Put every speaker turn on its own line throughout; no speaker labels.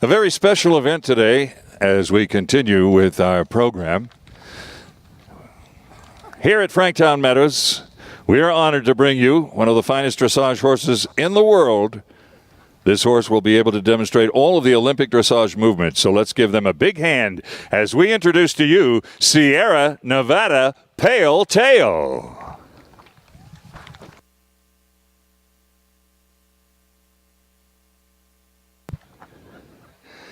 A very special event today as we continue with our program. Here at Franktown Meadows, we are honored to bring you one of the finest dressage horses in the world. This horse will be able to demonstrate all of the Olympic dressage movements, so let's give them a big hand as we introduce to you Sierra Nevada Pale Tail.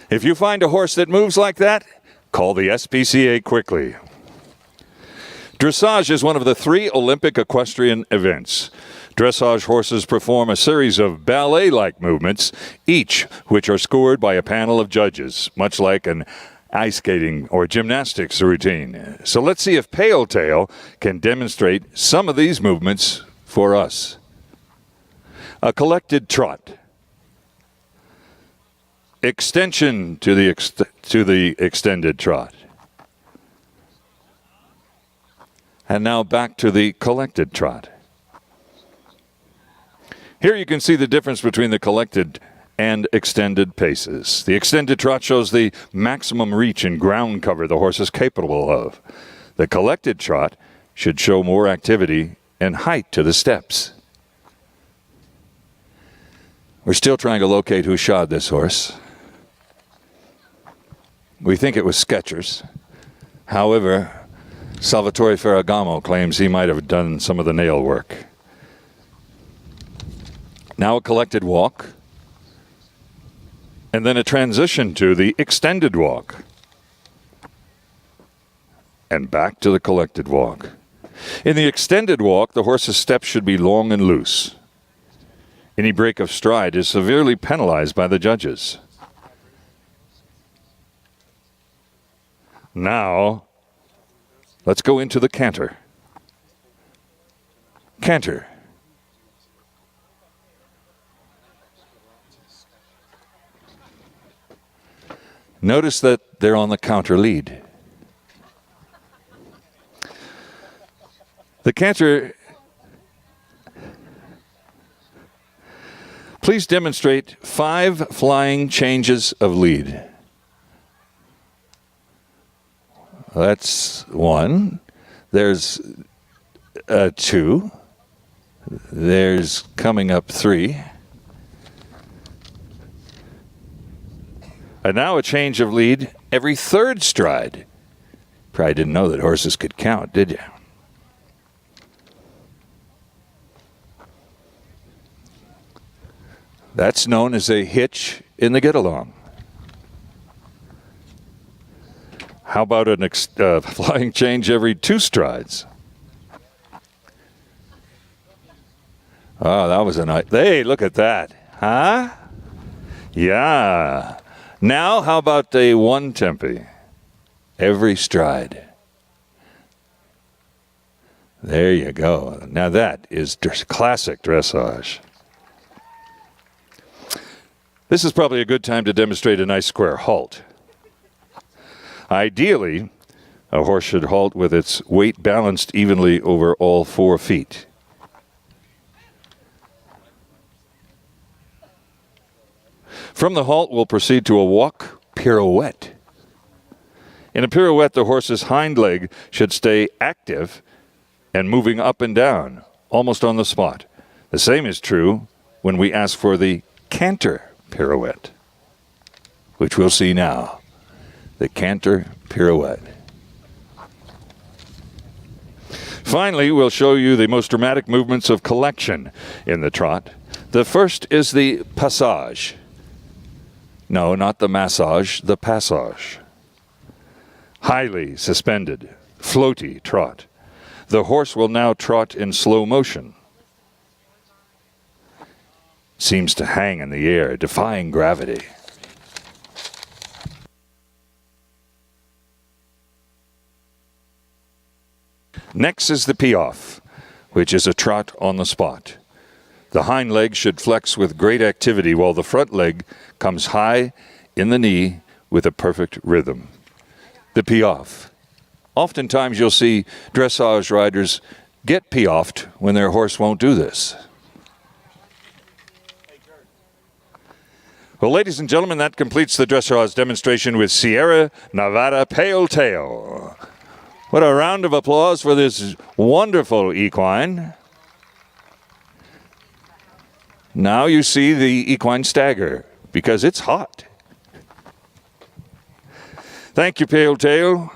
If you find a horse that moves like that, call the SPCA quickly. Dressage is one of the 3 Olympic equestrian events. Dressage horses perform a series of ballet-like movements, each which are scored by a panel of judges, much like an ice skating or gymnastics routine. So let's see if Pale Tail can demonstrate some of these movements for us. A collected trot. Extension to the extended trot. And now back to the collected trot. Here you can see the difference between the collected and extended paces. The extended trot shows the maximum reach and ground cover the horse is capable of. The collected trot should show more activity and height to the steps. We're still trying to locate who shod this horse. We think it was Skechers. However, Salvatore Ferragamo claims he might have done some of the nail work. Now a collected walk, and then a transition to the extended walk, and back to the collected walk. In the extended walk, the horse's steps should be long and loose. Any break of stride is severely penalized by the judges. Now, let's go into the canter. Canter. Notice that they're on the counter lead. The canter. Please demonstrate 5 flying changes of lead. That's 1. There's 2. There's coming up 3. And now a change of lead every 3rd stride. Probably didn't know that horses could count, did you? That's known as a hitch in the get-along. How about a flying change every 2 strides? Oh, that was a nice... Hey, look at that. Huh? Yeah. Now, how about a 1 tempi every stride? There you go. Now that is classic dressage. This is probably a good time to demonstrate a nice square halt. Ideally, a horse should halt with its weight balanced evenly over all 4 feet. From the halt, we'll proceed to a walk pirouette. In a pirouette, the horse's hind leg should stay active and moving up and down, almost on the spot. The same is true when we ask for the canter pirouette, which we'll see now. The canter pirouette. Finally, we'll show you the most dramatic movements of collection in the trot. The first is the passage. No, not the massage, the passage. Highly suspended, floaty trot. The horse will now trot in slow motion. Seems to hang in the air, defying gravity. Next is the piaffe, which is a trot on the spot. The hind leg should flex with great activity while the front leg comes high in the knee with a perfect rhythm. The piaffe. Oftentimes you'll see dressage riders get piaffed when their horse won't do this. Well, ladies and gentlemen, that completes the dressage demonstration with Sierra Nevada Pale Tail. What a round of applause for this wonderful equine. Now you see the equine stagger because it's hot. Thank you, Pale Tail.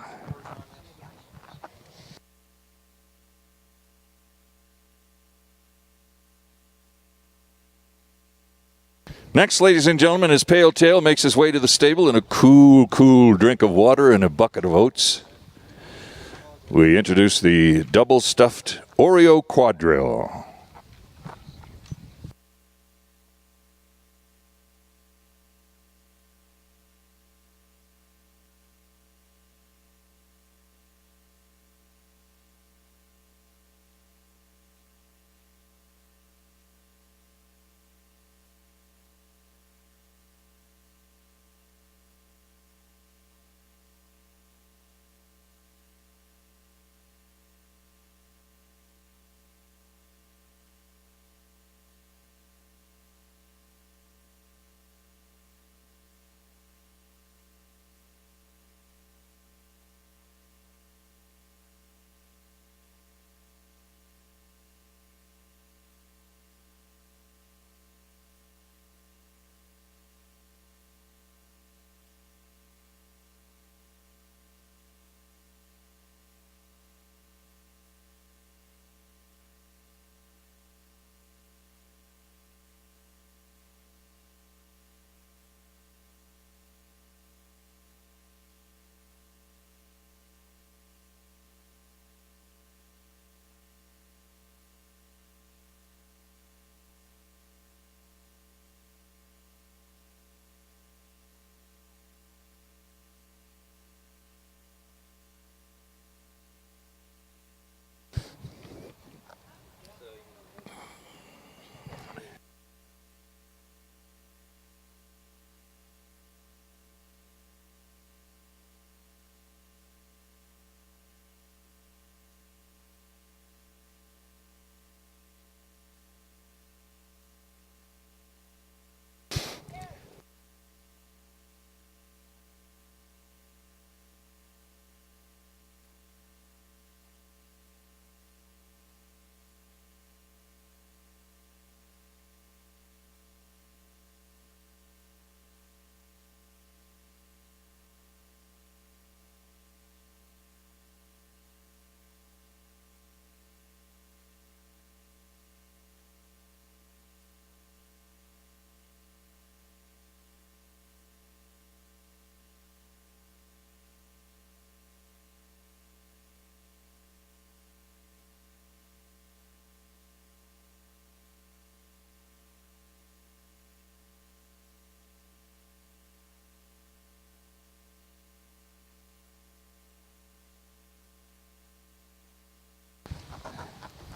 Next, ladies and gentlemen, as Pale Tail makes his way to the stable in a cool drink of water and a bucket of oats, we introduce the double-stuffed Oreo Quadrille.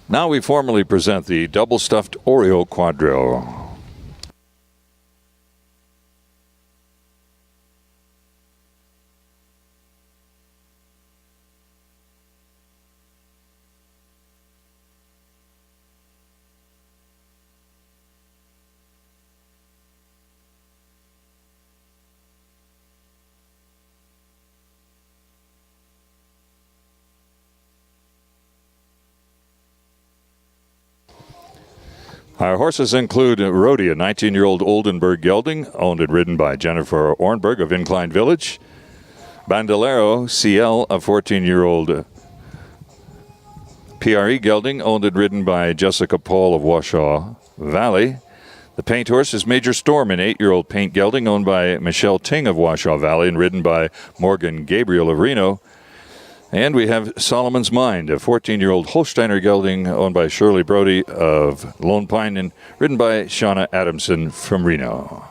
Now we formally present the double-stuffed Oreo Quadrille. Our horses include Rhodey, a 19-year-old Oldenburg gelding, owned and ridden by Jennifer Ornberg of Incline Village. Bandolero CL, a 14-year-old PRE gelding, owned and ridden by Jessica Paul of Washaw Valley. The paint horse is Major Storm, an 8-year-old paint gelding, owned by Michelle Ting of Washaw Valley and ridden by Morgan Gabriel of Reno. And we have Solomon's Mind, a 14-year-old Holsteiner gelding owned by Shirley Brody of Lone Pine and ridden by Shauna Adamson from Reno.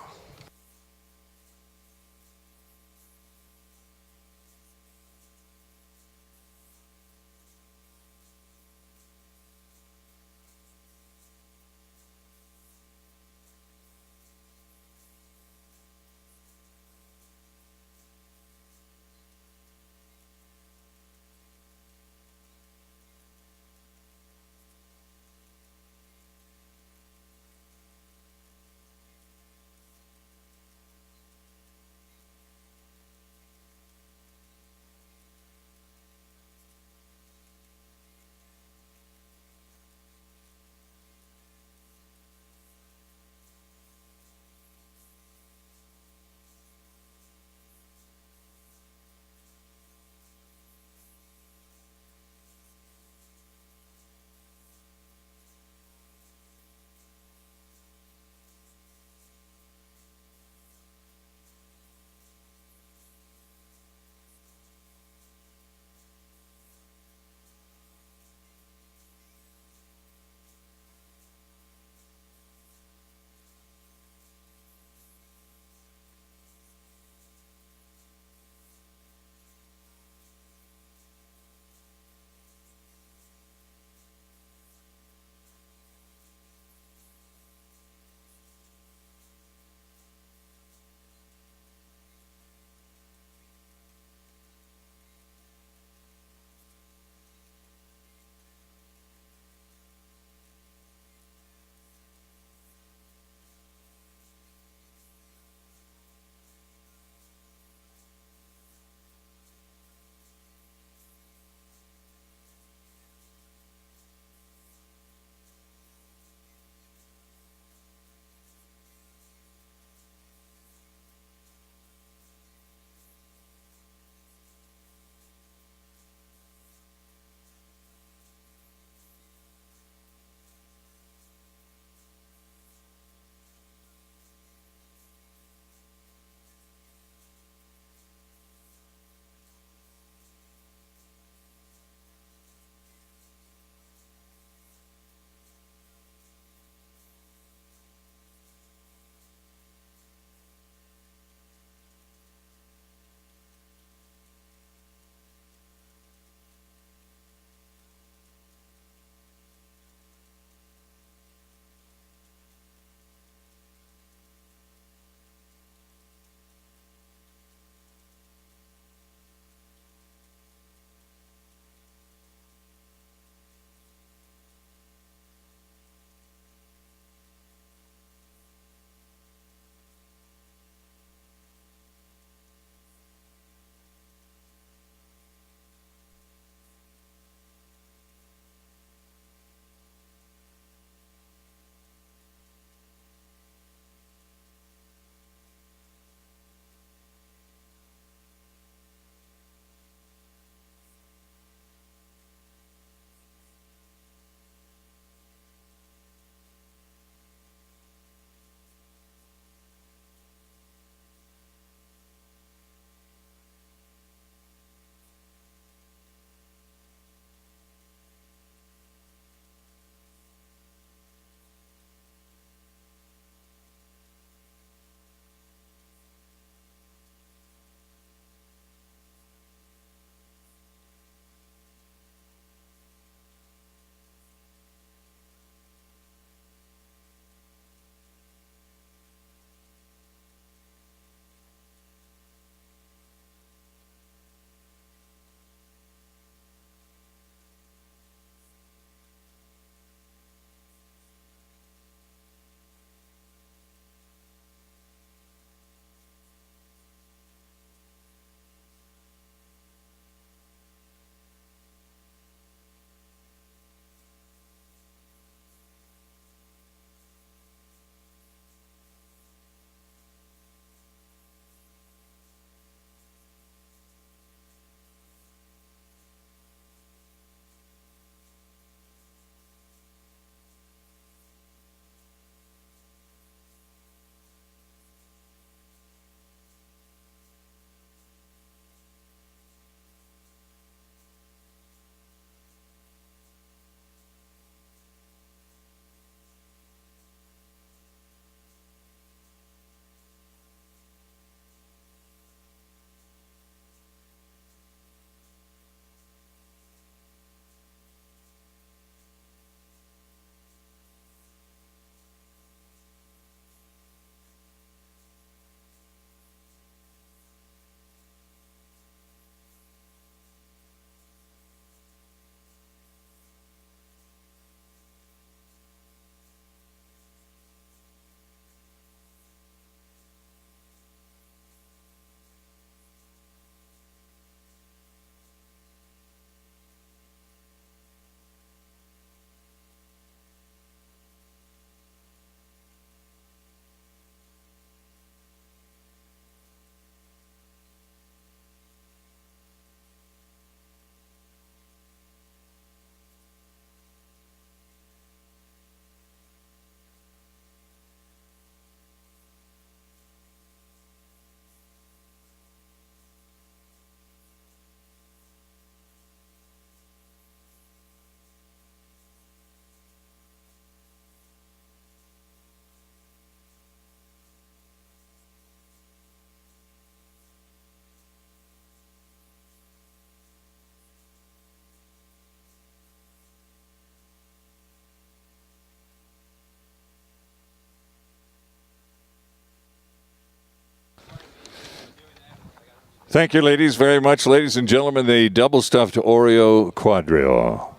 Thank you, ladies, very much. Ladies and gentlemen, the double-stuffed Oreo Quadrille.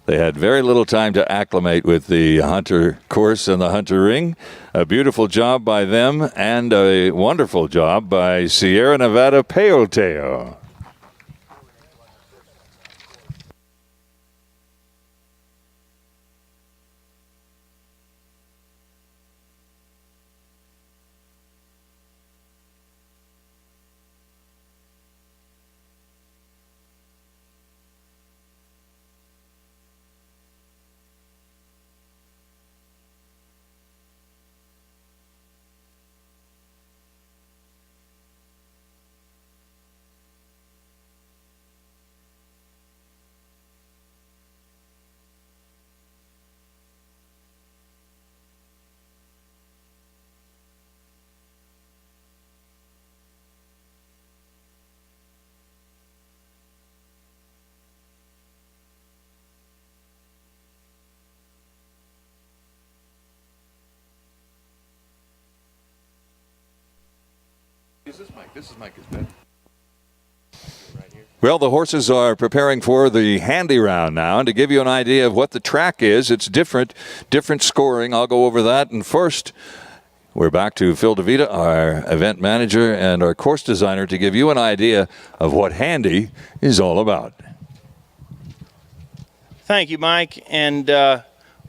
They had very little time to acclimate with the Hunter course and the Hunter ring. A beautiful job by them and a wonderful job by Sierra Nevada Peoteo. This mic is better. Well, the horses are preparing for the handy round now, and to give you an idea of what the track is, it's different scoring. I'll go over that. And first, we're back to Phil DeVita, our event manager and our course designer, to give you an idea of what handy is all about.
Thank you, Mike. And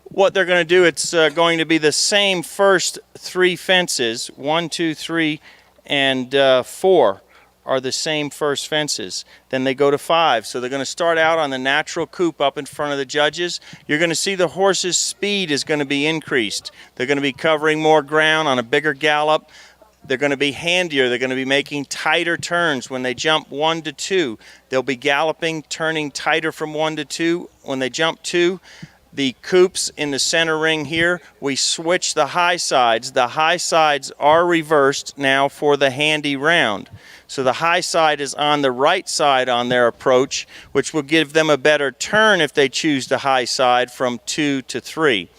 what they're going to do, it's going to be the same first three fences, 1, 2, 3, and 4 are the same first fences. Then they go to 5. So they're going to start out on the natural coop up in front of the judges. You're going to see the horse's speed is going to be increased. They're going to be covering more ground on a bigger gallop. They're going to be handier. They're going to be making tighter turns. When they jump 1 to 2, they'll be galloping, turning tighter from 1 to 2. When they jump 2, the coops in the center ring here, we switch the high sides. The high sides are reversed now for the handy round. So the high side is on the right side on their approach, which will give them a better turn if they choose the high side from 2 to 3.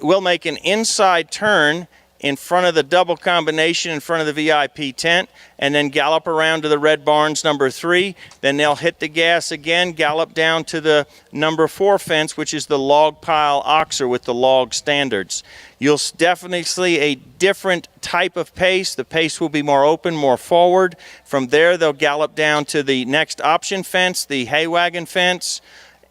We'll make an inside turn in front of the double combination in front of the VIP tent, and then gallop around to the Red Barns number 3. Then they'll hit the gas again, gallop down to the number 4 fence, which is the log pile oxer with the log standards. You'll definitely see a different type of pace. The pace will be more open, more forward. From there, they'll gallop down to the next option fence, the hay wagon fence,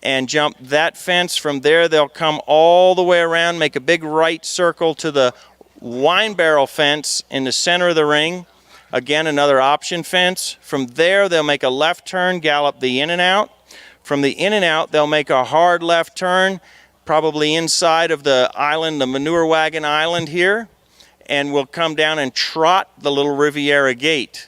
and jump that fence. From there, they'll come all the way around, make a big right circle to the wine barrel fence in the center of the ring. Again, another option fence. From there, they'll make a left turn, gallop the in and out. From the in and out, they'll make a hard left turn, probably inside of the island, the manure wagon island here, and we'll come down and trot the little Riviera gate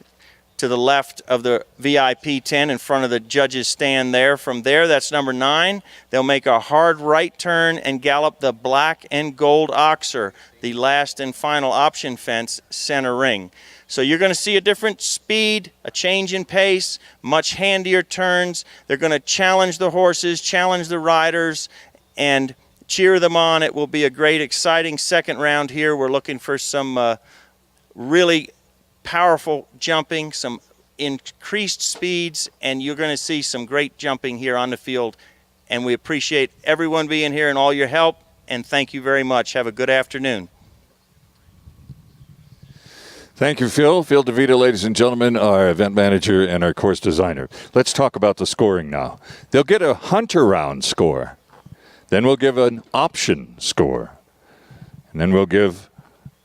to the left of the VIP tent in front of the judges' stand there. From there, that's number 9. They'll make a hard right turn and gallop the black and gold oxer, the last and final option fence, center ring. So you're going to see a different speed, a change in pace, much handier turns. They're going to challenge the horses, challenge the riders, and cheer them on. It will be a great, exciting second round here. We're looking for some really powerful jumping, some increased speeds, and you're going to see some great jumping here on the field. And we appreciate everyone being here and all your help, and thank you very much. Have a good afternoon.
Thank you, Phil. Phil DeVita, ladies and gentlemen, our event manager and our course designer. Let's talk about the scoring now. They'll get a Hunter round score. Then we'll give an option score. And then we'll give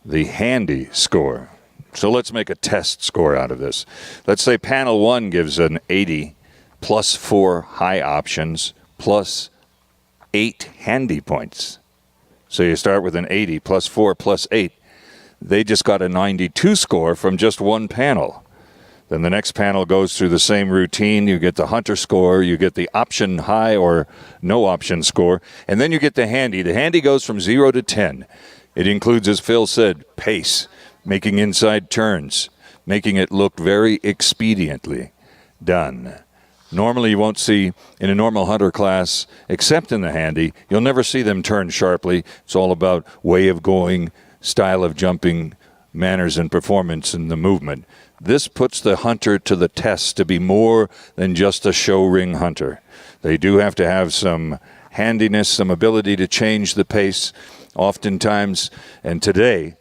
the handy score. So let's make a test score out of this. Let's say panel 1 gives an 80 plus 4 high options plus 8 handy points. So you start with an 80 plus 4 plus 8. They just got a 92 score from just one panel. Then the next panel goes through the same routine. You get the Hunter score, you get the option high or no option score, and then you get the handy. The handy goes from 0 to 10. It includes, as Phil said, pace, making inside turns, making it look very expediently done. Normally you won't see in a normal Hunter class, except in the handy, you'll never see them turn sharply. It's all about way of going, style of jumping, manners and performance in the movement. This puts the hunter to the test to be more than just a show ring hunter. They do have to have some handiness, some ability to change the pace oftentimes. And today,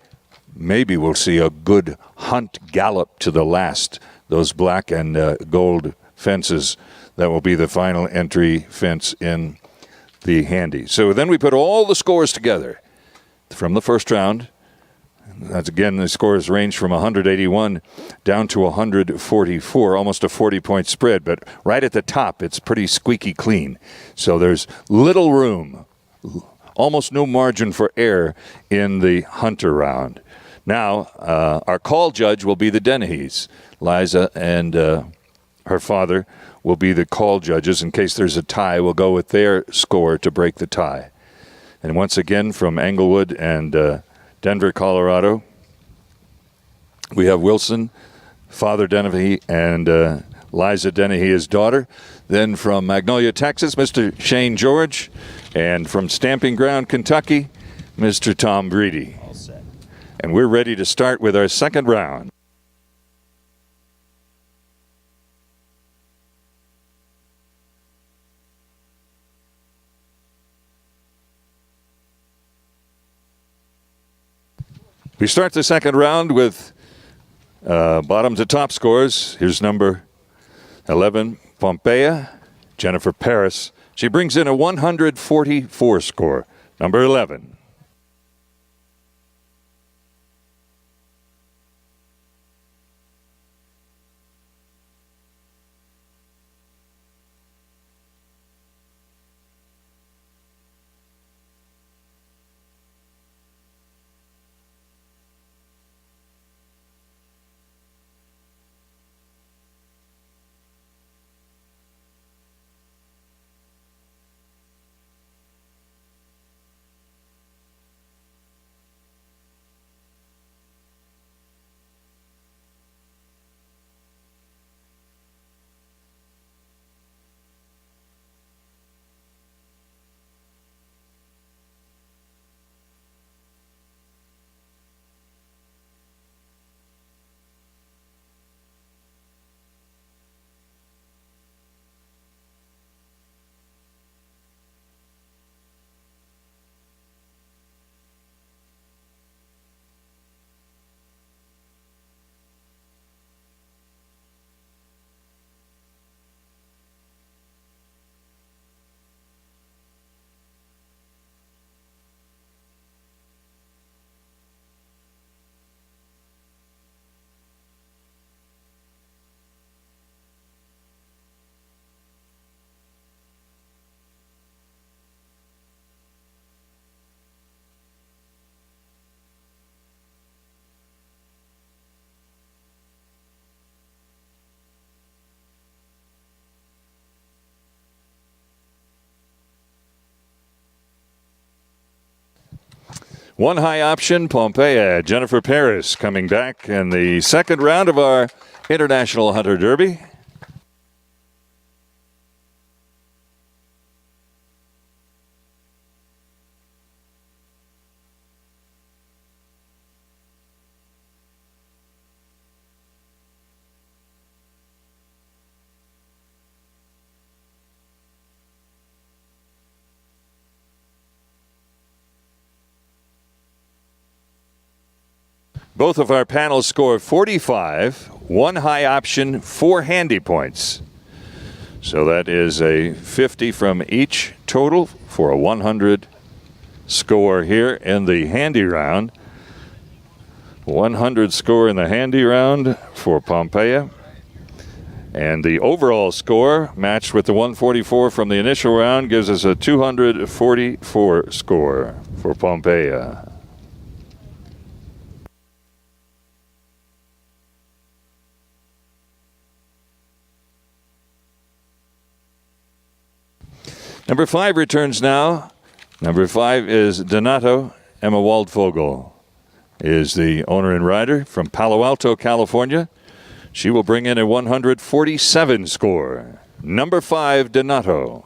maybe we'll see a good hunt gallop to the last. Those black and gold fences, that will be the final entry fence in the handy. So then we put all the scores together from the first round. That's again, the scores range from 181 down to 144, almost a 40-point spread. But right at the top, it's pretty squeaky clean. So there's little room, almost no margin for error in the hunter round. Now, our call judge will be the Dennehy's. Liza and her father will be the call judges. In case there's a tie, we'll go with their score to break the tie. And once again, from Englewood and Denver, Colorado, we have Wilson, Father Dennehy, and Liza Dennehy, his daughter. Then from Magnolia, Texas, Mr. Shane George. And from Stamping Ground, Kentucky, Mr. Tom Breedy.
All set.
And we're ready to start with our second round. We start the second round with bottom to top scores. Here's number 11, Pompeia, Jennifer Paris. She brings in a 144 score. Number 11. One high option, Pompeia, Jennifer Paris coming back in the second round of our International Hunter Derby. Both of our panels score 45, one high option, 4 handy points. So that is a 50 from each total for a 100 score here in the handy round. 100 score in the handy round for Pompeia. And the overall score, matched with the 144 from the initial round, gives us a 244 score for Pompeia. Number 5 returns now. Number 5 is Donato. Emma Waldvogel is the owner and rider from Palo Alto, California. She will bring in a 147 score. Number 5, Donato.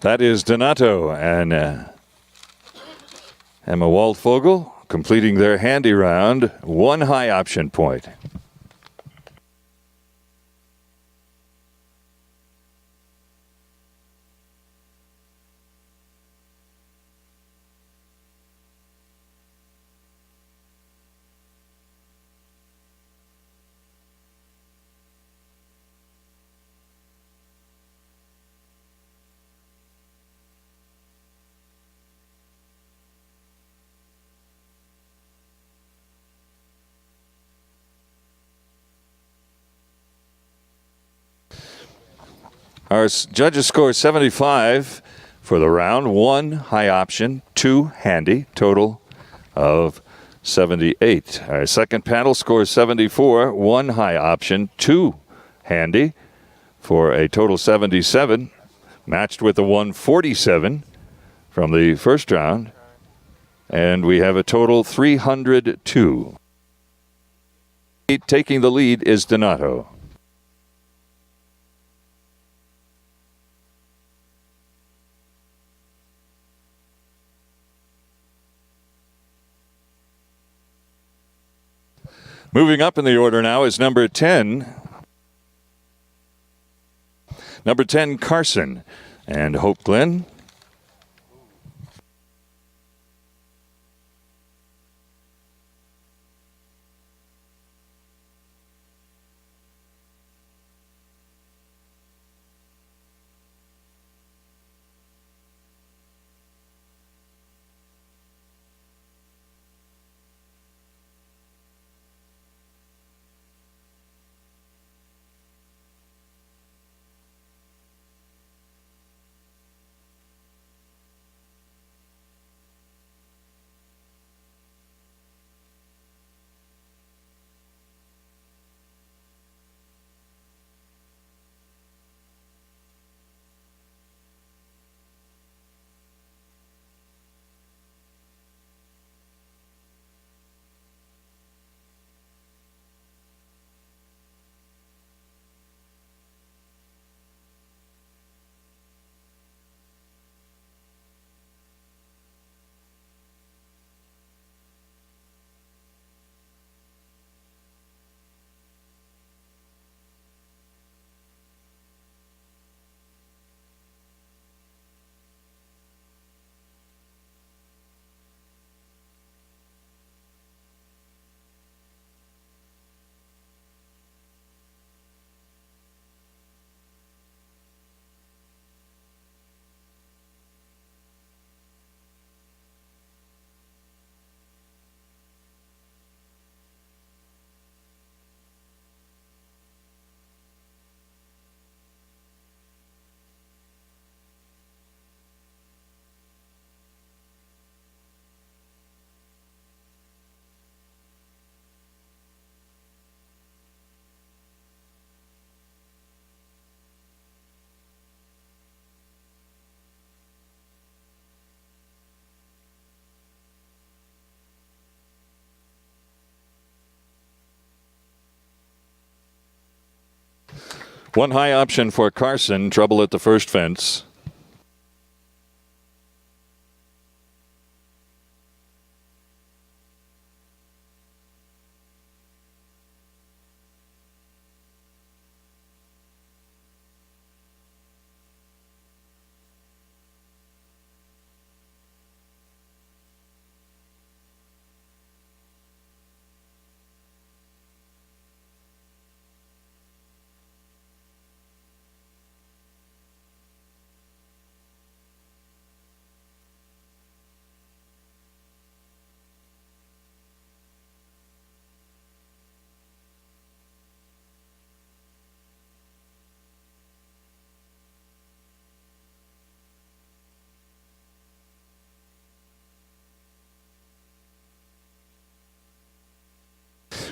That is Donato and Emma Waldvogel completing their handy round. One high option point. Our judges score 75 for the round. One high option, two handy, total of 78. Our second panel scores 74, one high option, two handy, for a total 77, matched with the 147 from the first round. And we have a total 302. Taking the lead is Donato. Moving up in the order now is number 10. Number 10, Carson and Hope Glenn. One high option for Carson, trouble at the first fence.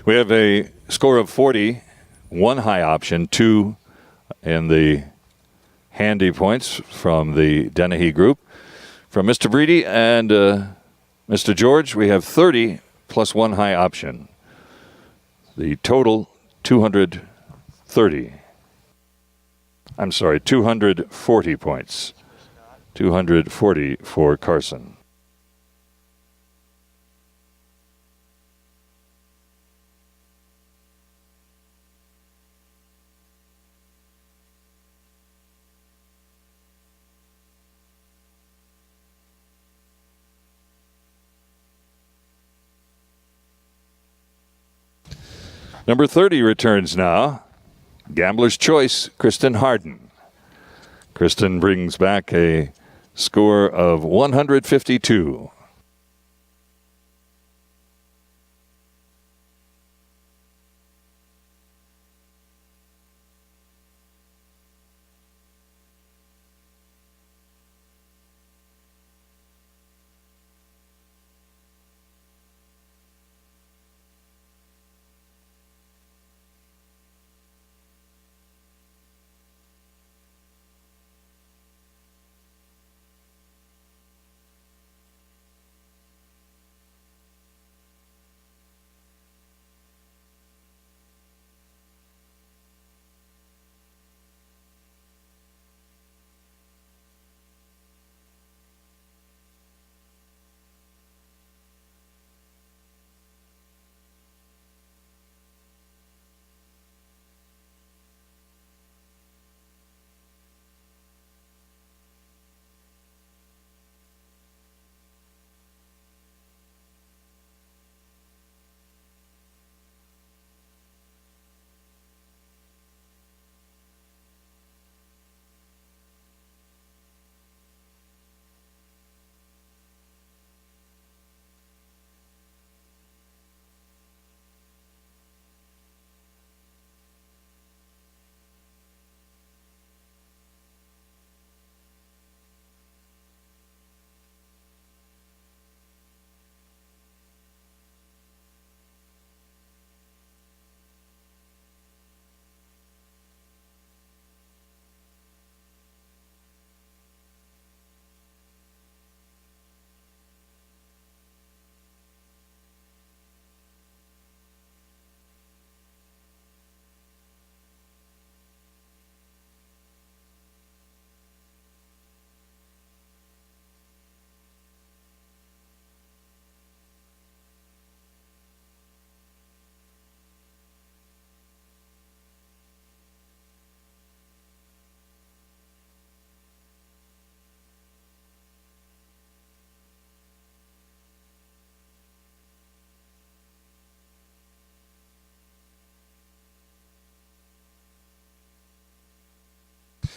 We have a score of 40, one high option, two in the handy points from the Dennehy group. From Mr. Breedy and Mr. George, we have 30 plus one high option. The total 230. I'm sorry, 240 points. 240 for Carson. Number 30 returns now. Gambler's Choice, Kristen Harden. Kristen brings back a score of 152.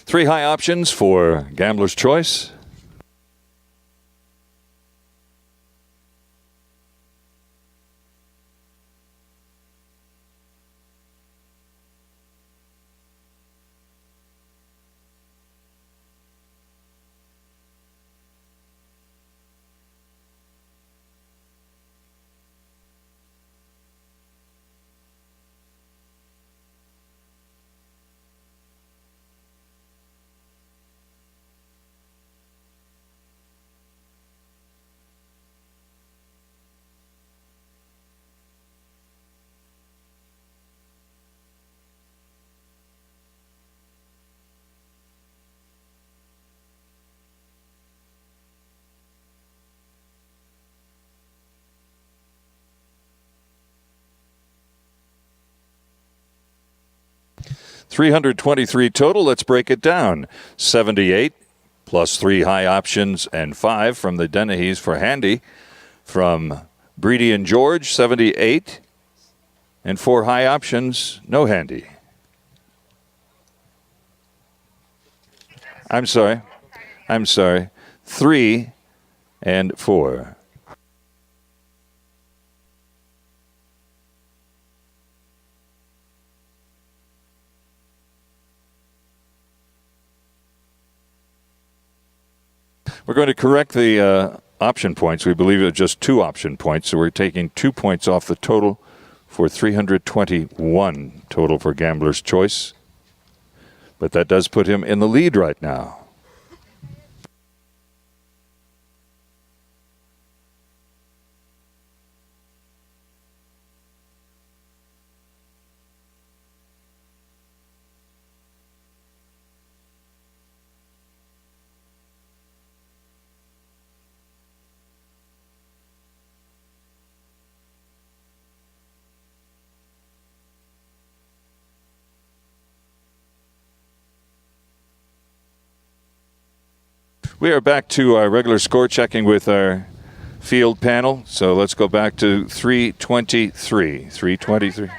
Three high options for Gambler's Choice. $323 total. Let's break it down. 78 plus 3 high options and 5 from the Dennehy's for Handy. From Breedy and George, 78 and 4 high options, no Handy. I'm sorry. 3 and 4. We're going to correct the option points. We believe it was just 2 option points, so we're taking 2 points off the total for 321 total for Gambler's Choice. But that does put him in the lead right now. We are back to our regular score checking with our field panel. So let's go back to 323. 323.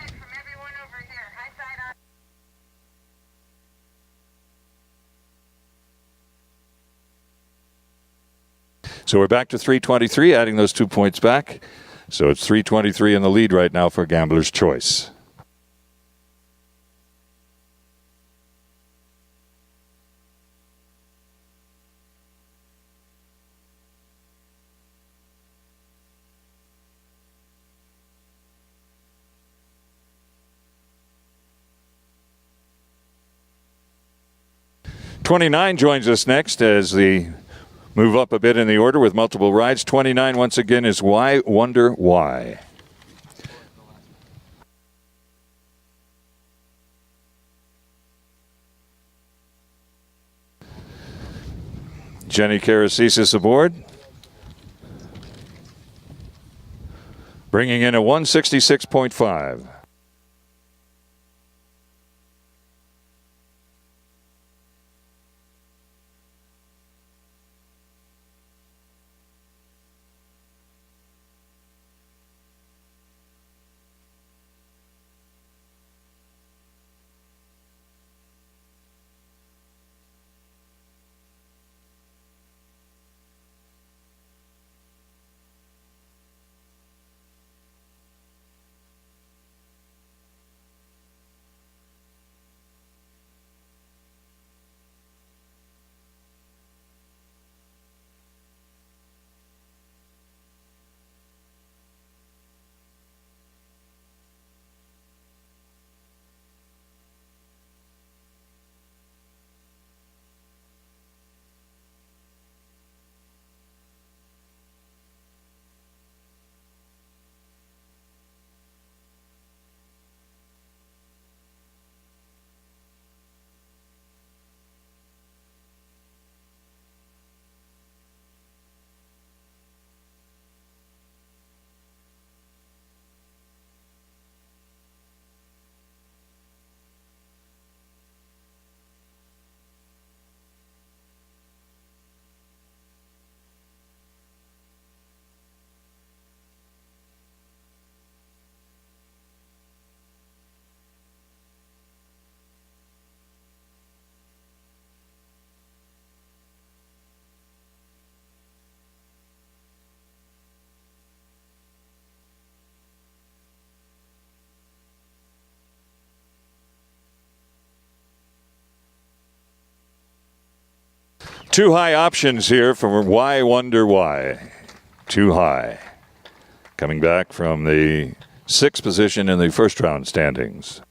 So we're back to 323, adding those 2 points back. So it's 323 in the lead right now for Gambler's Choice. '29 joins us next as the move up a bit in the order with multiple rides. 29 once again is Why Wonder Why. Jenny Karacisis aboard. Bringing in a 166.5. Too high options here from Why Wonder Why. Too high. Coming back from the 6th position in the first round standings.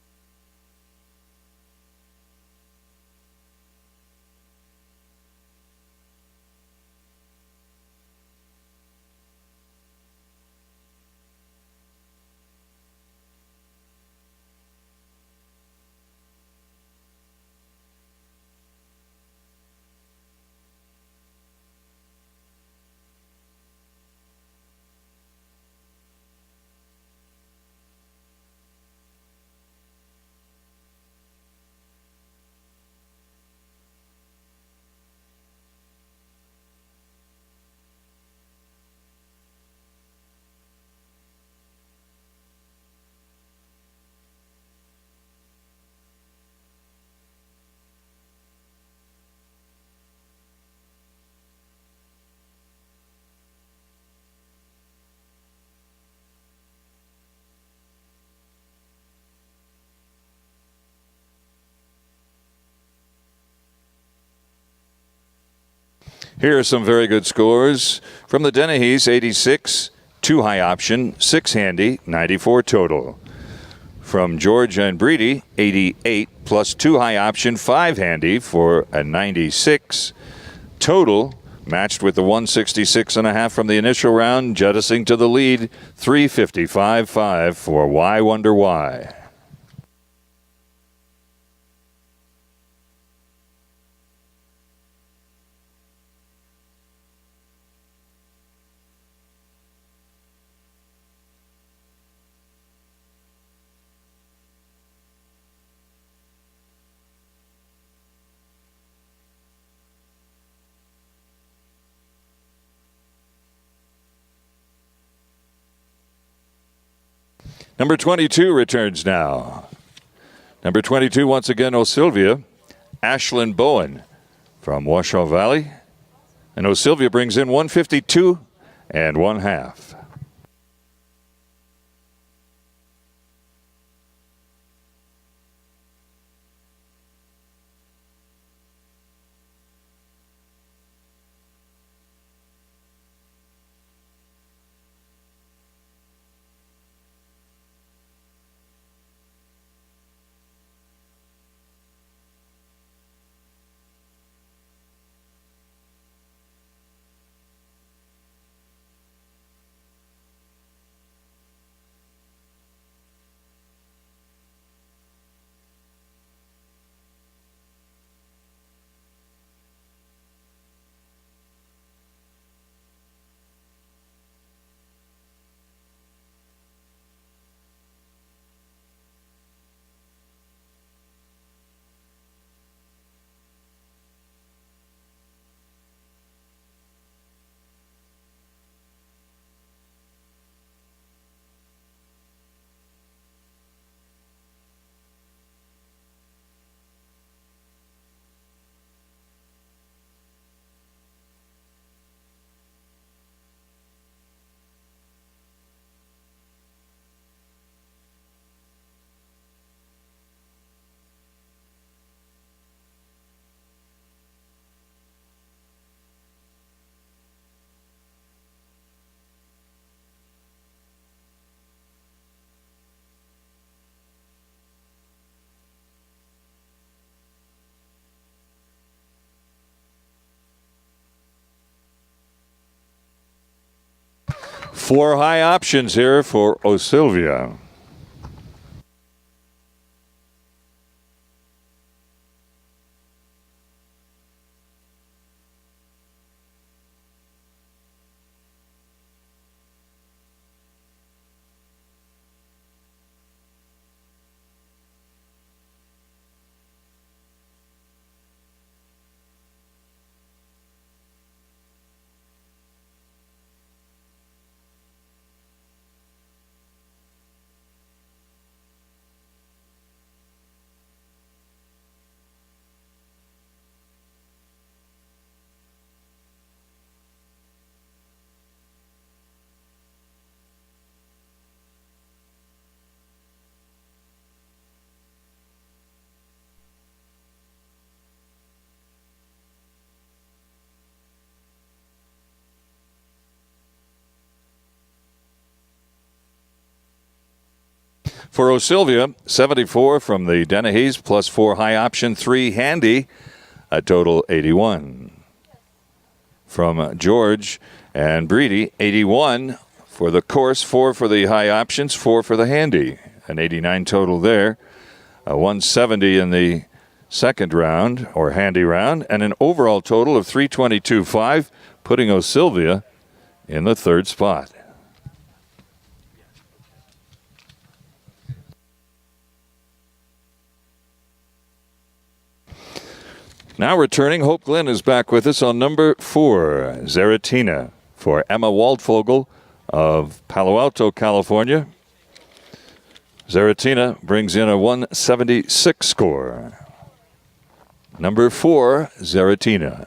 Here are some very good scores from the Dennehy's. 86, 2 high option, 6 handy, 94 total. From George and Breedy, 88 plus 2 high option, 5 handy for a 96 total. Matched with the 166.5 from the initial round, jettisoning to the lead, 355.5 for Why Wonder Why. Number 22 returns now. Number 22, once again, O'Sylvia, Ashlyn Bowen from Washoe Valley. And O'Sylvia brings in 152 and 1/2. Four high options here for O'Sylvia. For O'Sylvia, 74 from the Dennehy's, plus 4 high option, 3 handy, a total 81. From George and Breedy, 81 for the course, 4 for the high options, 4 for the handy. An 89 total there. A 170 in the second round, or handy round, and an overall total of 322.5, putting O'Sylvia in the third spot. Now returning, Hope Glenn is back with us on number 4, Zaratina, for Emma Waldfogel of Palo Alto, California. Zaratina brings in a 176 score. Number 4, Zaratina.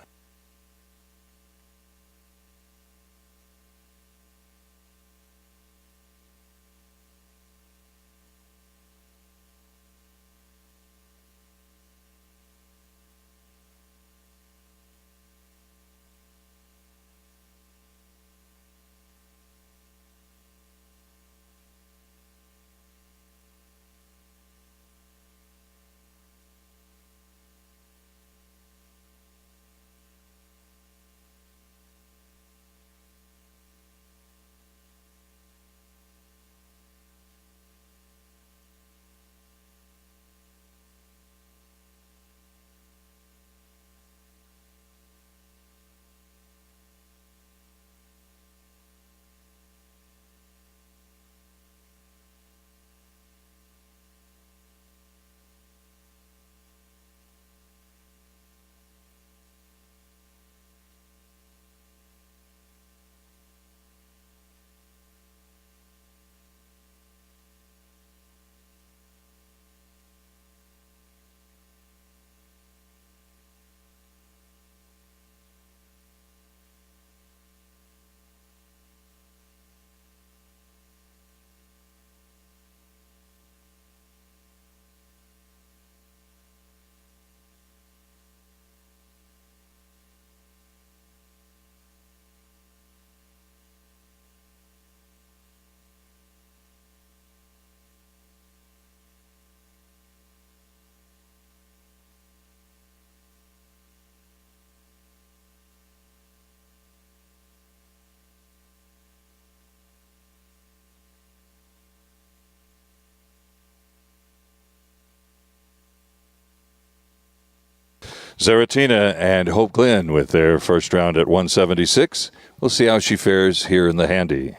Zaratina and Hope Glenn with their first round at 176. We'll see how she fares here in the handy.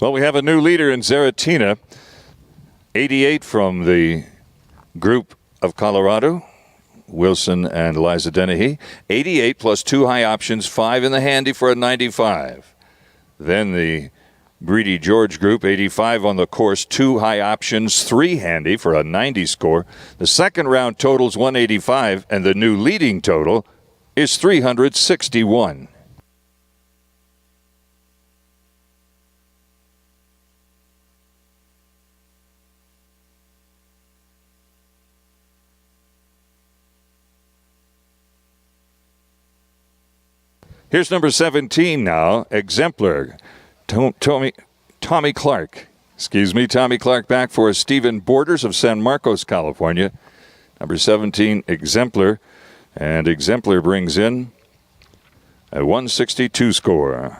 Well, we have a new leader in Zaratina. 88 from the group of Colorado, Wilson and Liza Dennehy. 88 plus 2 high options, 5 in the handy for a 95. Then the Breedy George group, 85 on the course, 2 high options, 3 handy for a 90 score. The second round totals 185, and the new leading total is 361. Here's number 17 now, Exemplar. Tommy Clark. Tommy Clark back for Stephen Borders of San Marcos, California. Number 17, Exemplar. And Exemplar brings in a 162 score.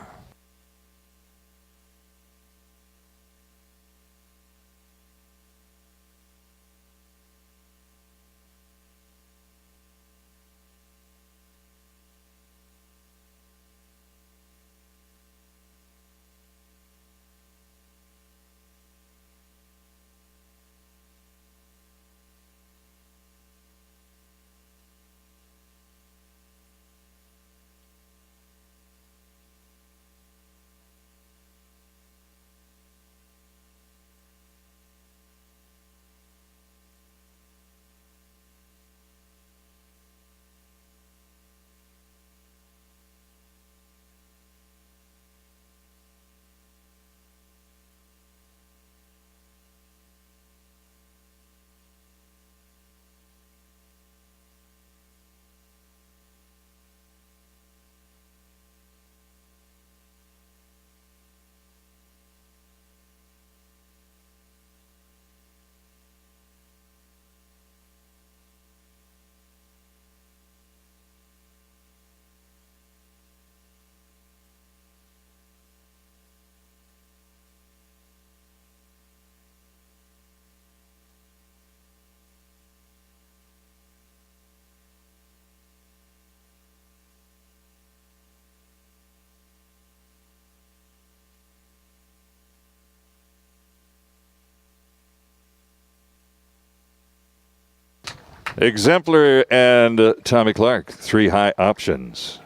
Exemplar and Tommy Clark, 3 high options.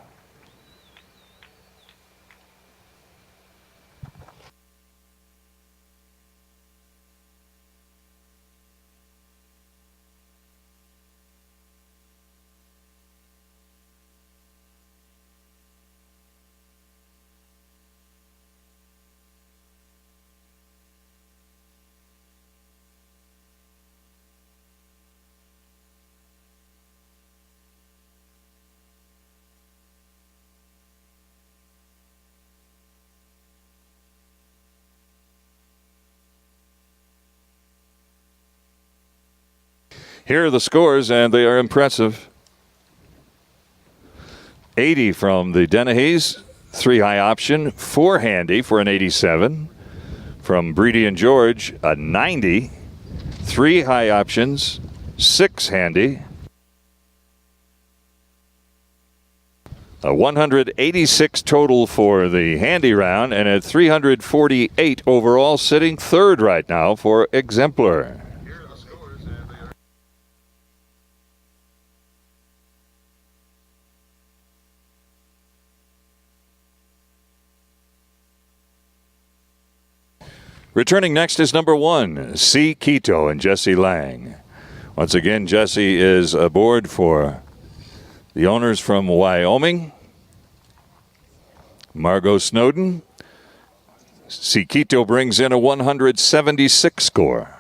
Here are the scores, and they are impressive. 80 from the Dennehy's, 3 high option, 4 handy for an 87. From Breedy and George, a 90, 3 high options, 6 handy. A 186 total for the handy round, and a 348 overall, sitting third right now for Exemplar. Returning next is number 1, C. Quito and Jesse Lang. Once again, Jesse is aboard for the owners from Wyoming. Margot Snowden. C. Quito brings in a 176 score.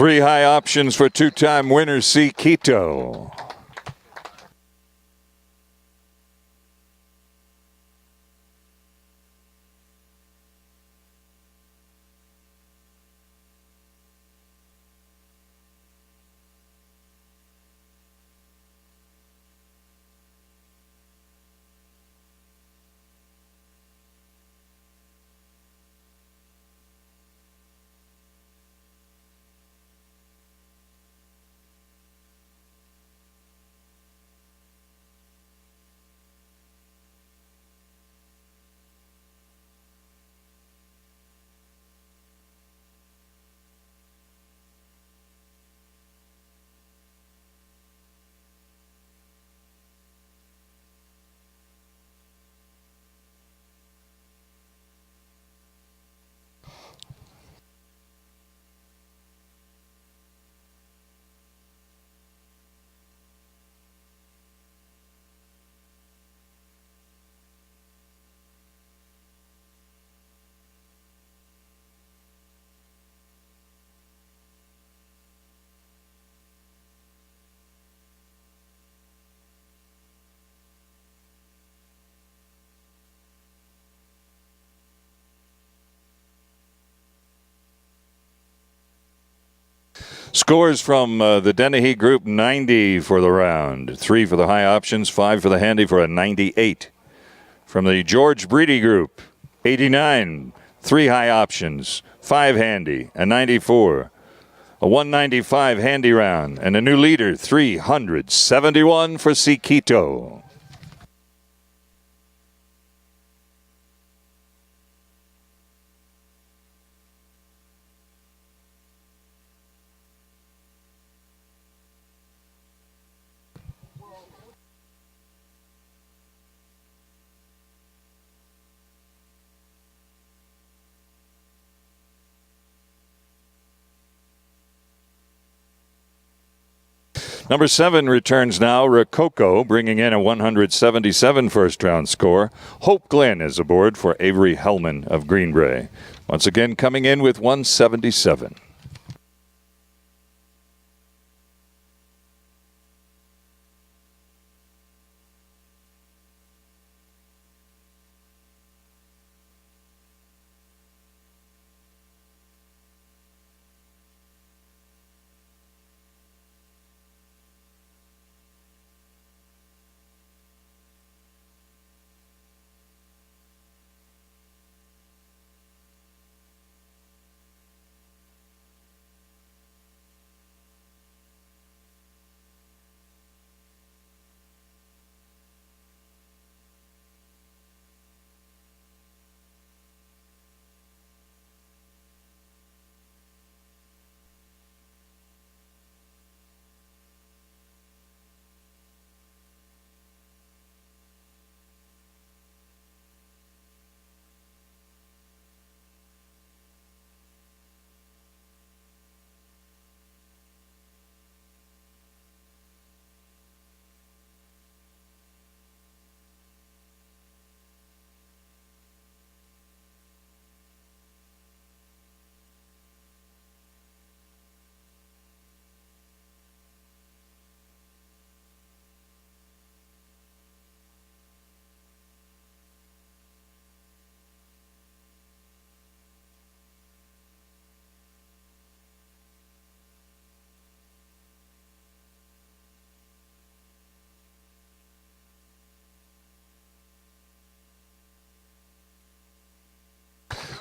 3 high options for two-time winner C. Quito. Scores from the Dennehy group, 90 for the round. 3 for the high options, 5 for the handy for a 98. From the George Breedy group, 89. 3 high options, 5 handy, a 94. A 195 handy round, and a new leader, 371 for C. Quito. Number 7 returns now, Rococo, bringing in a 177 first-round score. Hope Glenn is aboard for Avery Hellman of Greenbrae. Once again, coming in with 177.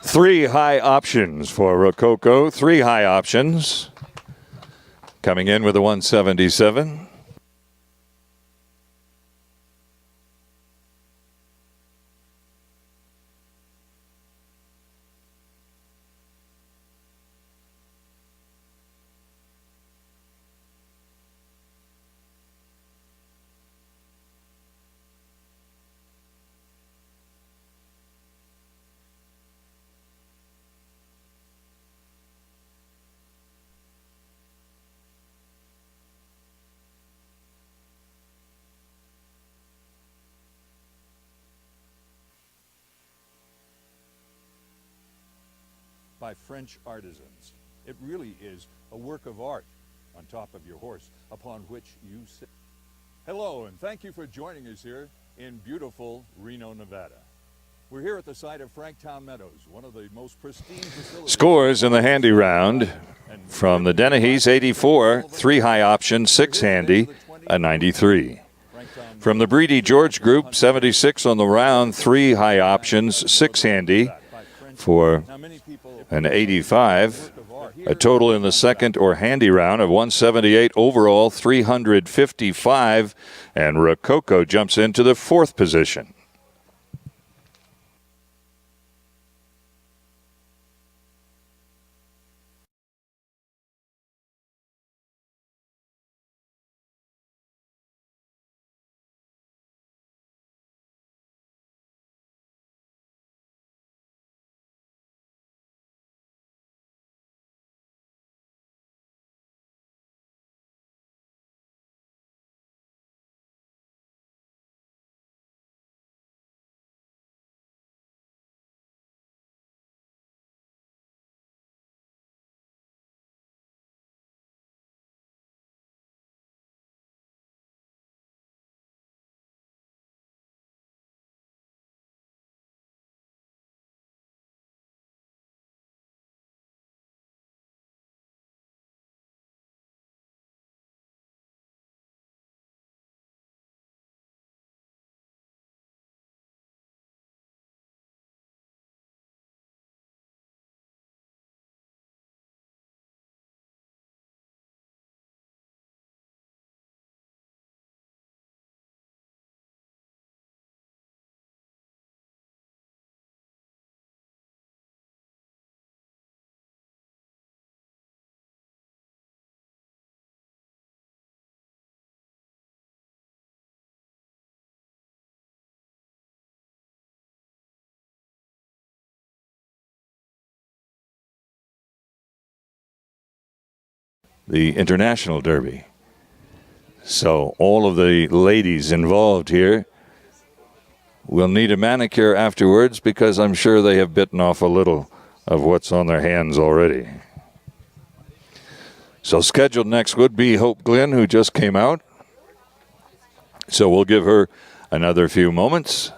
Three high options for Rococo. 3 high options. Coming in with a 177. By French artisans.
It really is a work of art on top of your horse upon which you sit. Hello, and thank you for joining us here in beautiful Reno, Nevada. We're here at the site of Franktown Meadows, one of the most pristine facilities.
Scores in the handy round from the Dennehy's 84, 3 high option, 6 handy, a 93. From the Breedy George Group, 76 on the round, 3 high options, 6 handy for an 85. A total in the second or handy round of 178 overall, 355. And Rococo jumps into the 4th position. The International Derby. So all of the ladies involved here will need a manicure afterwards because I'm sure they have bitten off a little of what's on their hands already. So scheduled next would be Hope Glynn, who just came out. So we'll give her another few moments.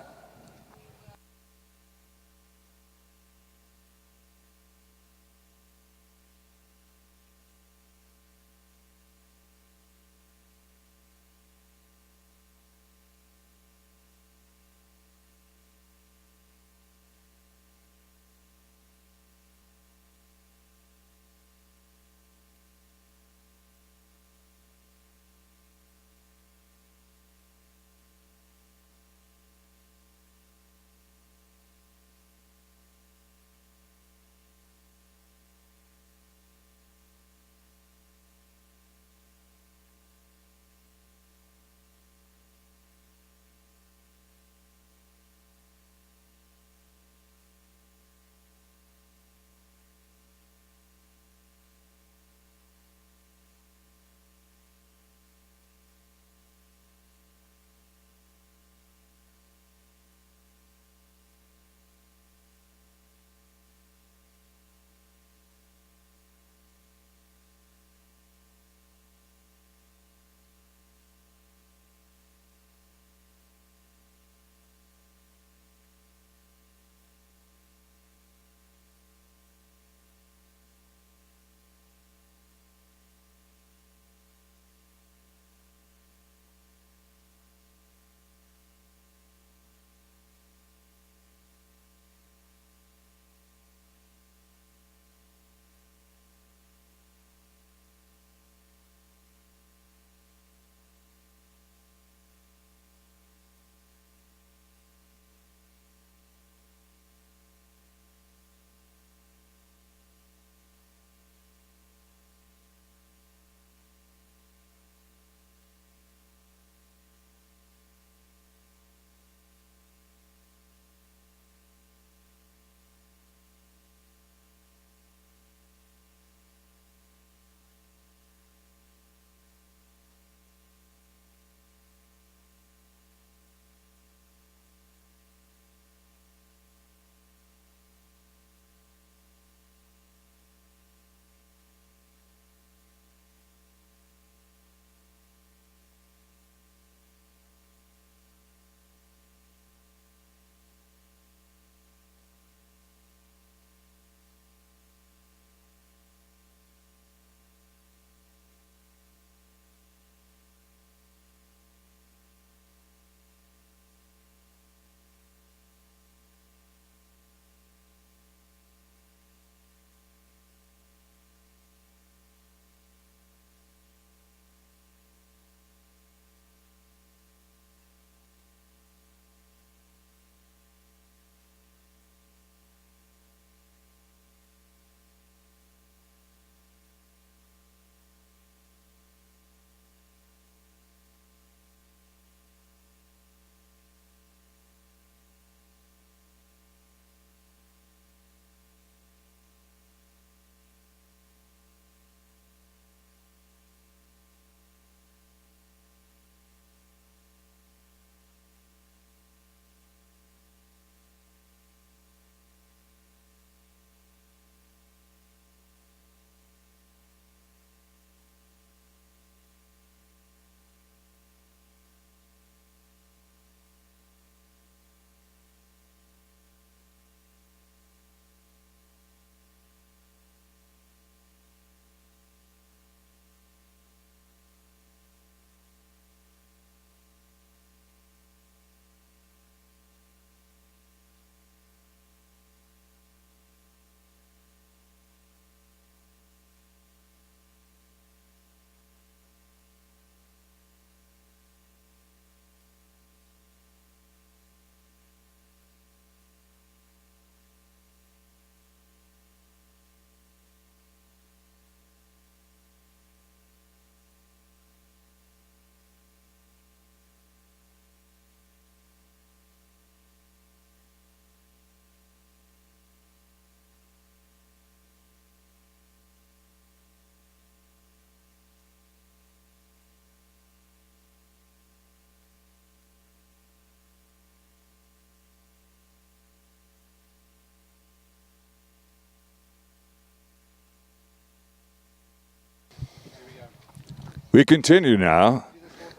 We continue now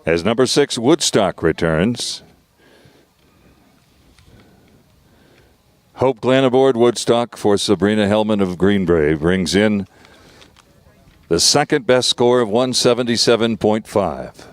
as number 6 Woodstock returns. Hope Glenn aboard Woodstock for Sabrina Hellman of Greenbrae brings in the second best score of 177.5.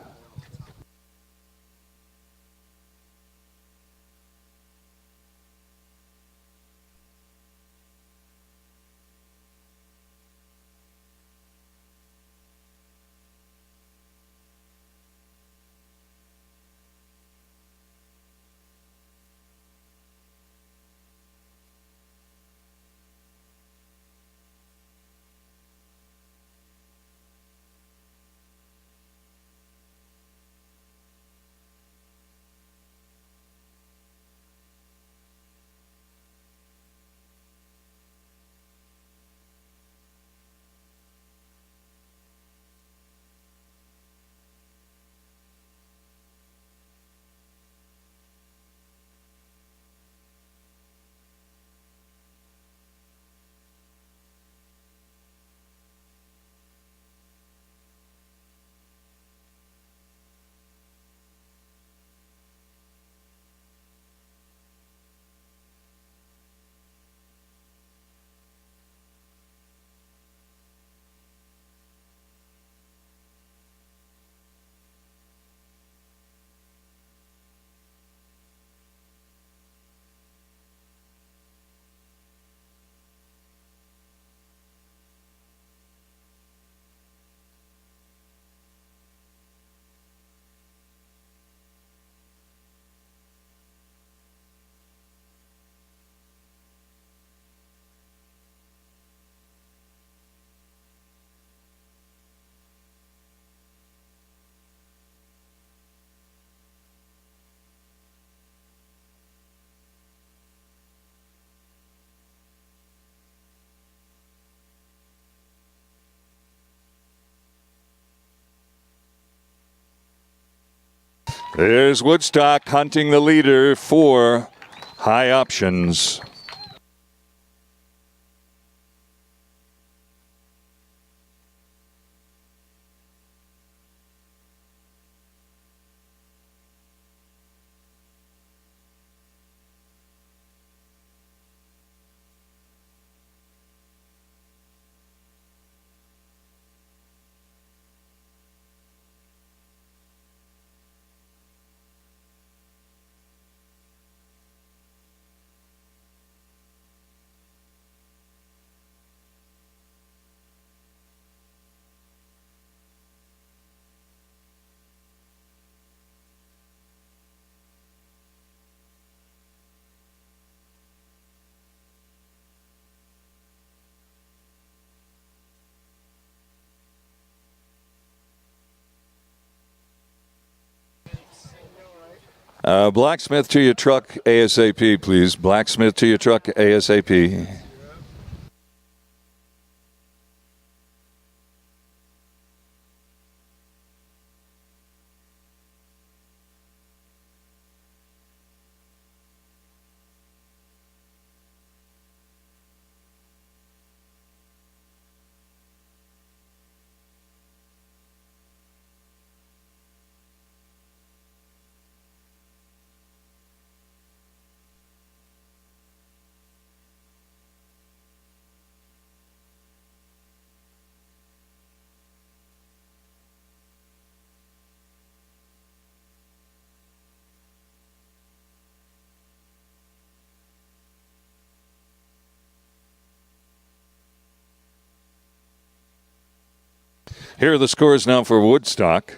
There's Woodstock hunting the leader for high options. Blacksmith to your truck ASAP, please. Blacksmith to your truck ASAP. Here are the scores now for Woodstock.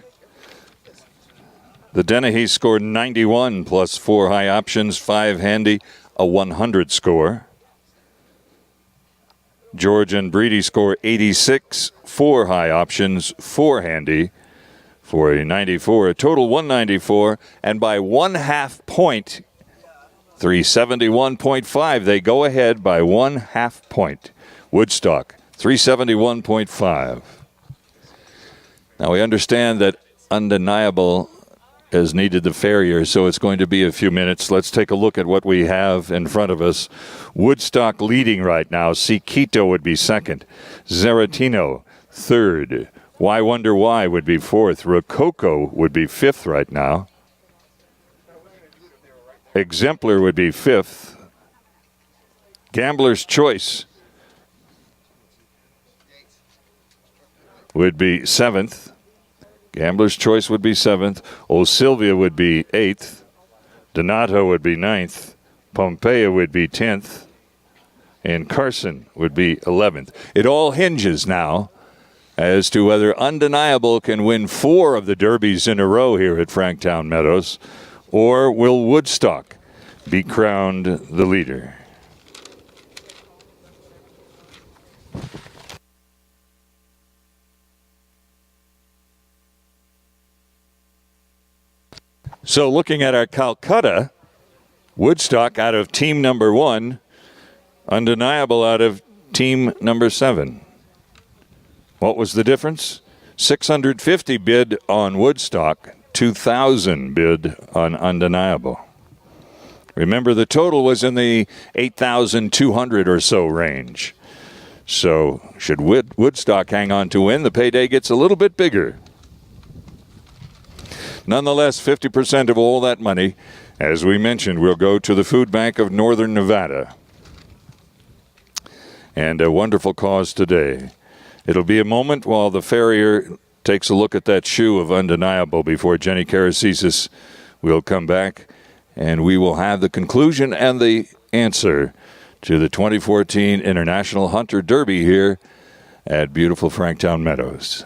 The Dennehy scored 91 plus 4 high options, 5 handy, a 100 score. George and Breedy score 86, 4 high options, 4 handy for a 94, a total 194, and by 1/2 point, 371.5. They go ahead by 1/2 point. Woodstock, 371.5. Now, we understand that undeniable has needed the farrier, so it's going to be a few minutes. Let's take a look at what we have in front of us. Woodstock leading right now. Siquito would be second. Zaratino third. Why Wonder Why would be fourth. Rococo would be fifth right now. Exemplar would be fifth. Gambler's Choice would be seventh. Gambler's Choice would be seventh. O Sylvia would be eighth. Donato would be ninth. Pompeia would be 10th. And Carson would be 11th. It all hinges now as to whether Undeniable can win 4 of the derbies in a row here at Franktown Meadows, or will Woodstock be crowned the leader. So looking at our Calcutta, Woodstock out of team number 1, Undeniable out of team number 7. What was the difference? 650 bid on Woodstock, 2,000 bid on Undeniable. Remember, the total was in the 8,200 or so range. So should Woodstock hang on to win, the payday gets a little bit bigger. Nonetheless, 50% of all that money, as we mentioned, will go to the Food Bank of Northern Nevada. And a wonderful cause today. It'll be a moment while the farrier takes a look at that shoe of Undeniable before Jenny Karacisis will come back, and we will have the conclusion and the answer to the 2014 International Hunter Derby here at beautiful Franktown Meadows.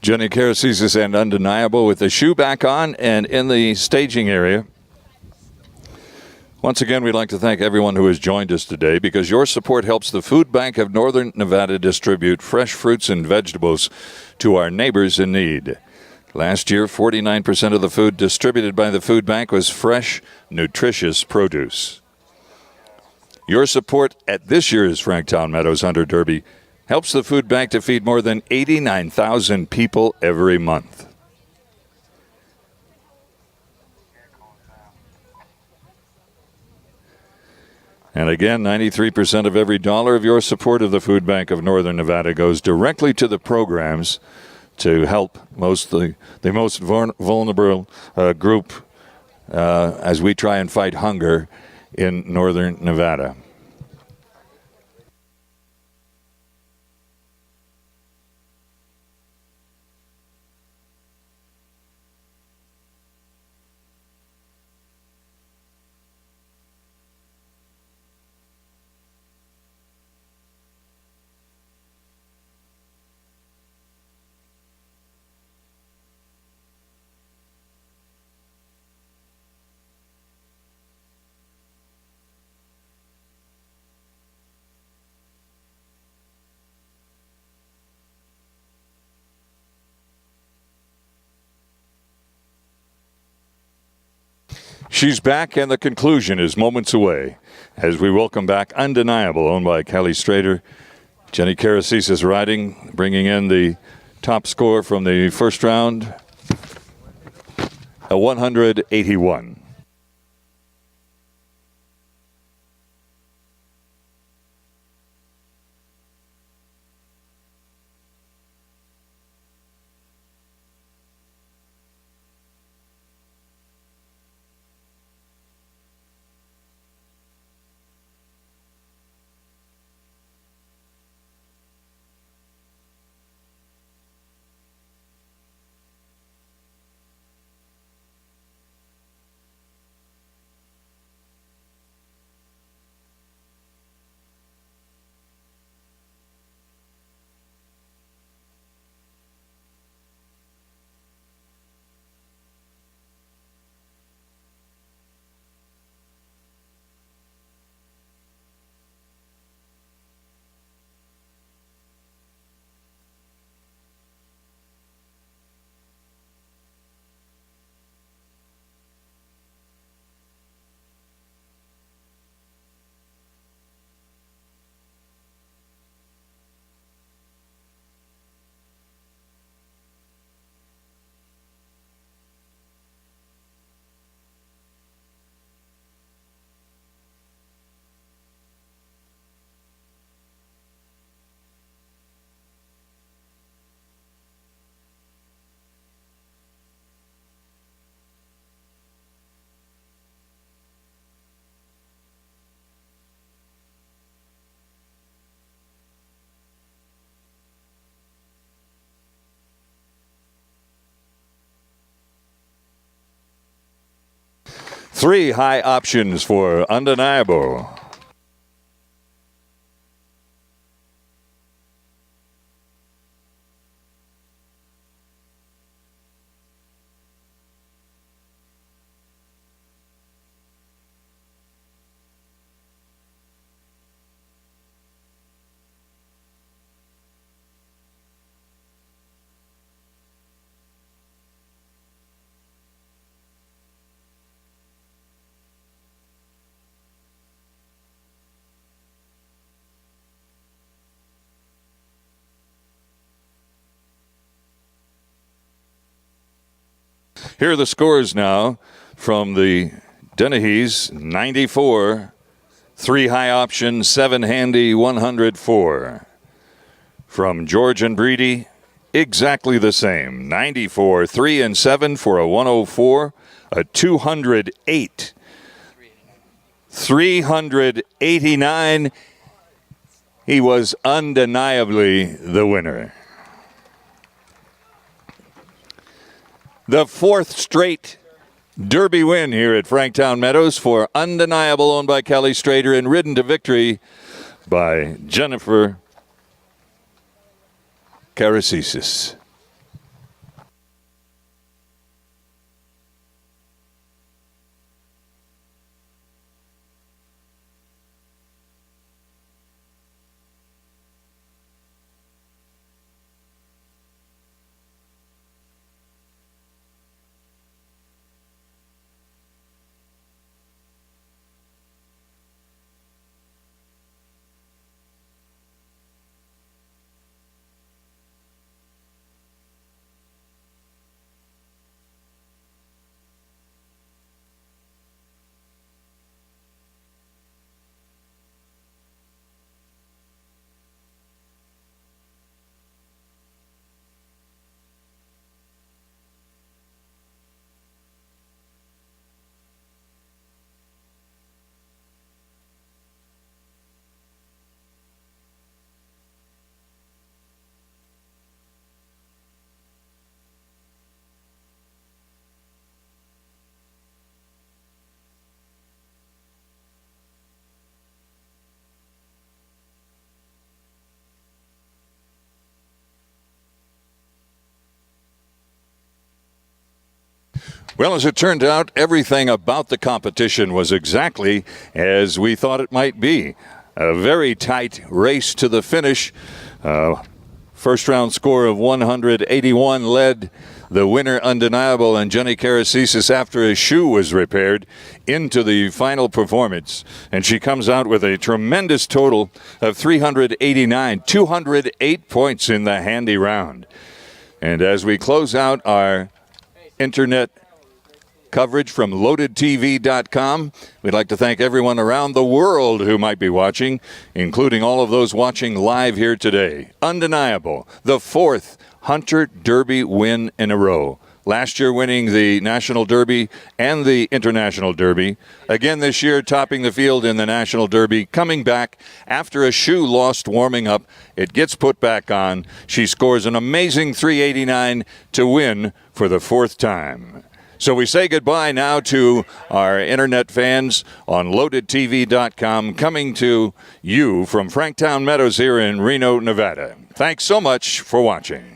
Jenny Karasisis and Undeniable with the shoe back on and in the staging area. Once again, we'd like to thank everyone who has joined us today because your support helps the Food Bank of Northern Nevada distribute fresh fruits and vegetables to our neighbors in need. Last year, 49% of the food distributed by the Food Bank was fresh, nutritious produce. Your support at this year's Franktown Meadows Hunter Derby helps the Food Bank to feed more than 89,000 people every month. And again, 93% of every dollar of your support of the Food Bank of Northern Nevada goes directly to the programs to help the most vulnerable group as we try and fight hunger in Northern Nevada. She's back, and the conclusion is moments away as we welcome back Undeniable, owned by Kelly Strader. Jenny Karasisis riding, bringing in the top score from the first round, a 181. Three high options for Undeniable. Here are the scores now from the Dennehy's 94, 3 high option, 7 handy, 104. From George and Breedy, exactly the same. 94, 3 and 7 for a 104, a 208, 389. He was undeniably the winner. The 4th straight Derby win here at Franktown Meadows for Undeniable, owned by Kelly Strader, and ridden to victory by Jennifer Karasisis. Well, as it turned out, everything about the competition was exactly as we thought it might be. A very tight race to the finish. First round score of 181 led the winner, Undeniable, and Jenny Karasisis after his shoe was repaired into the final performance. And she comes out with a tremendous total of 389, 208 points in the handy round. And as we close out our internet coverage from LoadedTV.com, we'd like to thank everyone around the world who might be watching, including all of those watching live here today. Undeniable, the 4th Hunter Derby win in a row. Last year winning the National Derby and the International Derby. Again this year topping the field in the National Derby, coming back after a shoe lost warming up. It gets put back on. She scores an amazing 389 to win for the 4th time. So we say goodbye now to our internet fans on LoadedTV.com, coming to you from Franktown Meadows here in Reno, Nevada. Thanks so much for watching.